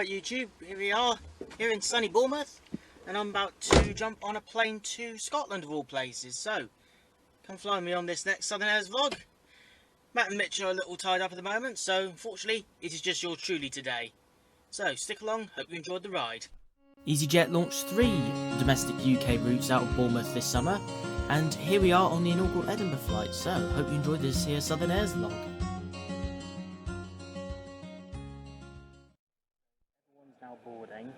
Right YouTube, here we are, here in sunny Bournemouth, and I'm about to jump on a plane to Scotland of all places, so come fly with me on this next SouthernAirs vlog. Matt and Mitch are a little tied up at the moment, so unfortunately it is just yours truly today. So stick along, hope you enjoyed the ride. easyJet launched 3 domestic UK routes out of Bournemouth this summer, and here we are on the inaugural Edinburgh flight, so hope you enjoyed this here SouthernAirs vlog. Now boarding.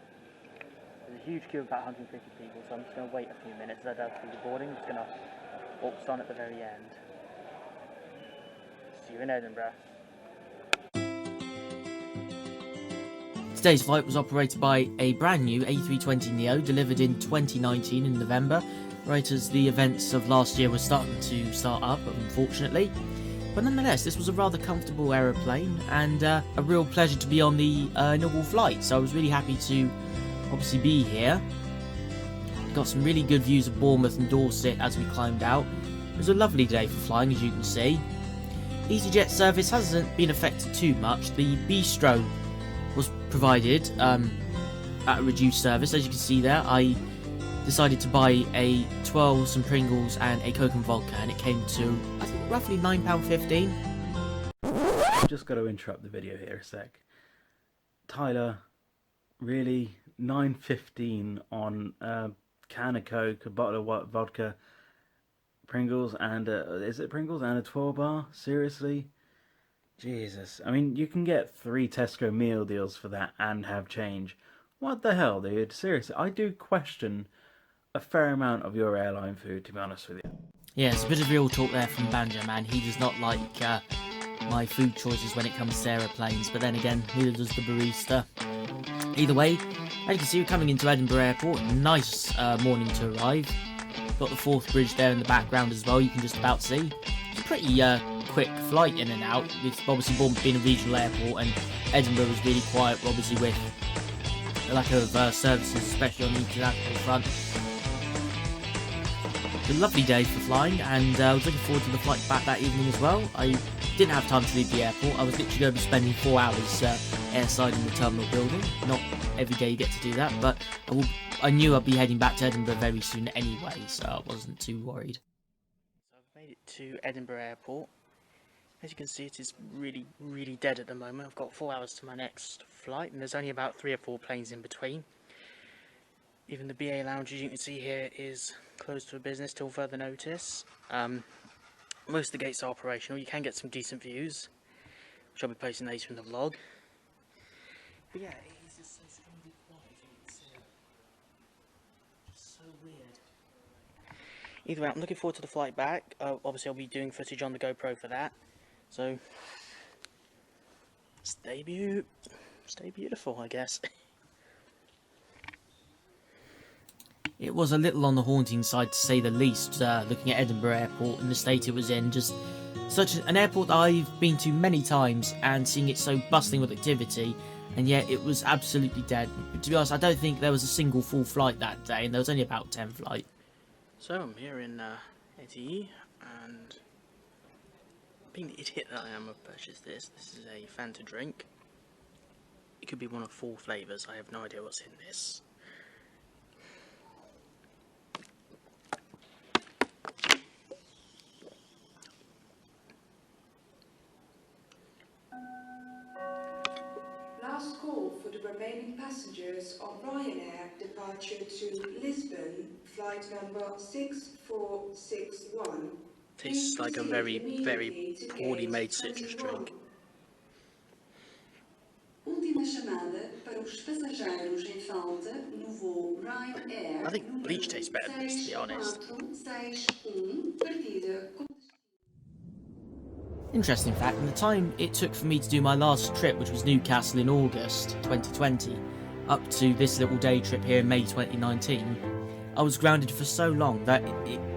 There's a huge queue of about 150 people, so I'm just going to wait a few minutes as I go through the boarding. I'm just going to walk on at the very end. See you in Edinburgh. Today's flight was operated by a brand new A320neo delivered in 2019 in November, right as the events of last year were starting to start up, unfortunately. But nonetheless, this was a rather comfortable aeroplane and a real pleasure to be on the inaugural flight. So I was really happy to obviously be here. Got some really good views of Bournemouth and Dorset as we climbed out. It was a lovely day for flying, as you can see. easyJet service hasn't been affected too much. The bistro was provided at a reduced service. As you can see there, I decided to buy a 12, some Pringles and a Coke and vodka, and it came to, I think, roughly £9.15. I've just got to interrupt the video here a sec. Tyler, really? £9.15 on a can of Coke, a bottle of vodka, Pringles, and is it Pringles and a 12 bar? Seriously? Jesus. I mean, you can get 3 Tesco meal deals for that and have change. What the hell, dude? Seriously, I do question a fair amount of your airline food, to be honest with you. Yeah, it's a bit of real talk there from Banjoman. He does not like my food choices when it comes to aeroplanes, but then again, neither does the Barista. Either way, as you can see, we're coming into Edinburgh Airport. Nice morning to arrive. Got the Forth Bridge there in the background as well, you can just about see. It's a pretty quick flight in and out, with obviously Bournemouth being a regional airport, and Edinburgh was really quiet, obviously, with the lack of services, especially on the international front. It was a lovely day for flying, and I was looking forward to the flight back that evening as well. I didn't have time to leave the airport. I was literally going to be spending 4 hours airside in the terminal building. Not every day you get to do that, but I knew I'd be heading back to Edinburgh very soon anyway, so I wasn't too worried. So I've made it to Edinburgh Airport. As you can see, it is really, really dead at the moment. I've got 4 hours to my next flight, and there's only about 3 or 4 planes in between. Even the BA lounge, as you can see here, is closed for business till further notice. Most of the gates are operational. You can get some decent views, which I'll be posting later in the vlog. But yeah, it is just so strangely quiet. It's just so weird. Either way, I'm looking forward to the flight back. Obviously, I'll be doing footage on the GoPro for that. So, stay beautiful, I guess. It was a little on the haunting side, to say the least, looking at Edinburgh Airport and the state it was in. Just such an airport that I've been to many times, and seeing it so bustling with activity, and yet it was absolutely dead. To be honest, I don't think there was a single full flight that day, and there was only about 10 flights. So I'm here in Edinburgh, and being the idiot that I am, I've purchased this. This is a Fanta drink. It could be one of 4 flavours. I have no idea what's in this. Last call for the remaining passengers of Loganair departure to Lisbon, flight number 6461. Tastes like a very, very poorly made citrus drink. Última chamada para os passageiros em falta no voo Ryanair. I think bleach tastes better than this, to be honest. Interesting fact, in the time it took for me to do my last trip, which was Newcastle in August 2020, up to this little day trip here in May 2019, I was grounded for so long that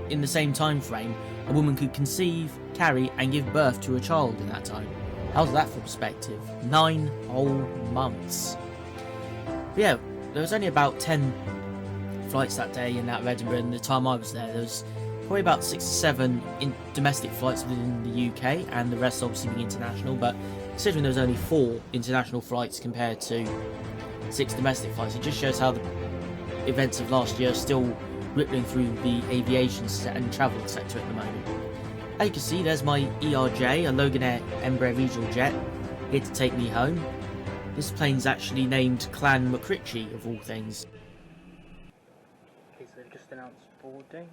in the same time frame, a woman could conceive, carry and give birth to a child in that time. How's that for perspective? 9 whole months. But yeah, there was only about 10 flights that day in that Edinburgh, and the time I was there was probably about 6 or 7 domestic flights within the UK, and the rest obviously being international, but considering there was only 4 international flights compared to 6 domestic flights. It just shows how the events of last year are still rippling through the aviation and travel sector at the moment. As you can see, there's my ERJ, a Loganair Edinburgh regional jet, here to take me home. This plane's actually named Clan McCritchie, of all things. Okay, so they've just announced boarding.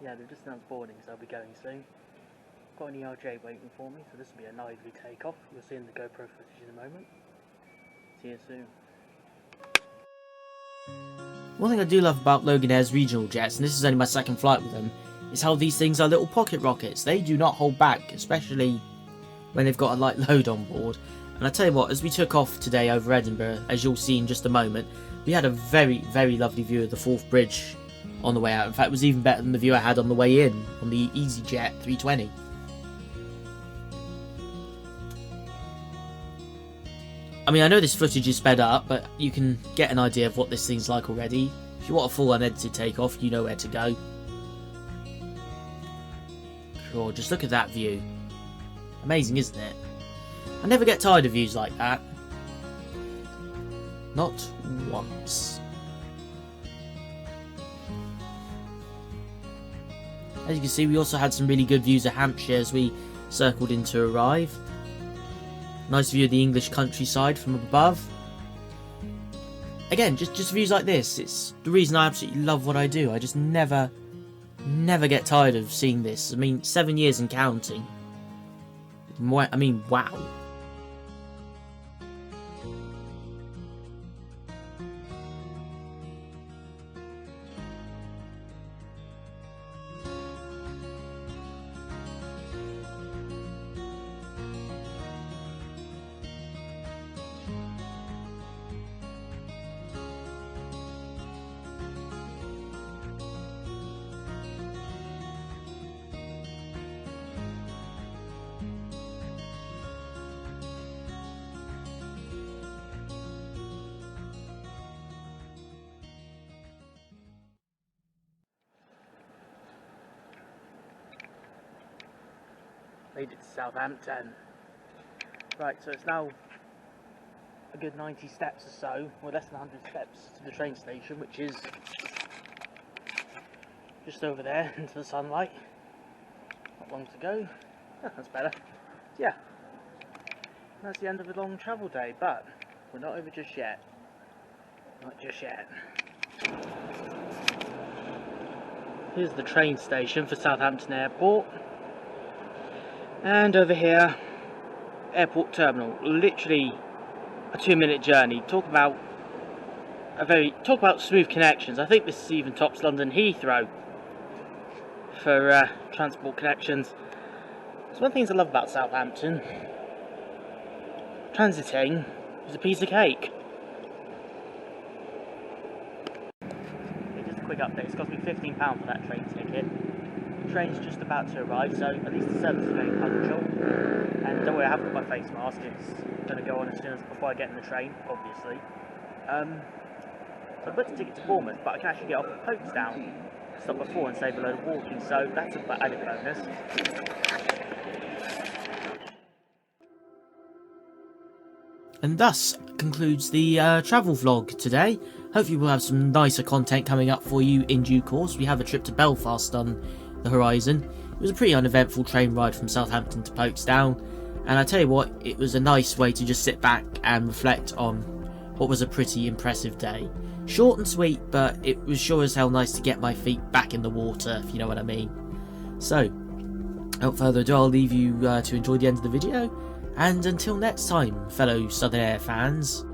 Yeah, they've just announced boarding, so I'll be going soon. Got an ERJ waiting for me, so this will be a lively takeoff. You'll see in the GoPro footage in a moment. See you soon. One thing I do love about Loganair's regional jets, and this is only my second flight with them, is how these things are little pocket rockets. They do not hold back, especially when they've got a light load on board. And I tell you what, as we took off today over Edinburgh, as you'll see in just a moment, we had a very, very lovely view of the Forth Bridge on the way out. In fact, it was even better than the view I had on the way in on the easyJet 320. I mean, I know this footage is sped up, but you can get an idea of what this thing's like already. If you want a full unedited takeoff, you know where to go. Sure, just look at that view. Amazing, isn't it? I never get tired of views like that. Not once. As you can see, we also had some really good views of Hampshire as we circled in to arrive. Nice view of the English countryside from above. Again, just views like this. It's the reason I absolutely love what I do. I just never get tired of seeing this. I mean, 7 years and counting. I mean, wow. Made it to Southampton. Right, so it's now a good 90 steps or so, or less than 100 steps to the train station, which is just over there into the sunlight. Not long to go. Oh, that's better. So yeah, that's the end of a long travel day, but we're not over just yet. Not just yet. Here's the train station for Southampton Airport. And over here, airport terminal. Literally a 2-minute journey. Talk about smooth connections. I think this even tops London Heathrow for transport connections. So one of the things I love about Southampton, transiting is a piece of cake. Okay, just a quick update. It's cost me £15 for that train ticket. The train's just about to arrive, so at least the service is very punctual. And don't worry, I haven't got my face mask. It's going to go on as soon as before I get in the train, obviously. So I booked a ticket to Bournemouth, but I can actually get off at Folkestone, stop before and save a load of walking. So that's an added bonus. And thus concludes the travel vlog today. Hopefully we'll have some nicer content coming up for you in due course. We have a trip to Belfast on the horizon. It was a pretty uneventful train ride from Southampton to Folkestone, and I tell you what, it was a nice way to just sit back and reflect on what was a pretty impressive day. Short and sweet, but it was sure as hell nice to get my feet back in the water, if you know what I mean. So, without further ado, I'll leave you to enjoy the end of the video, and until next time, fellow Southern Air fans,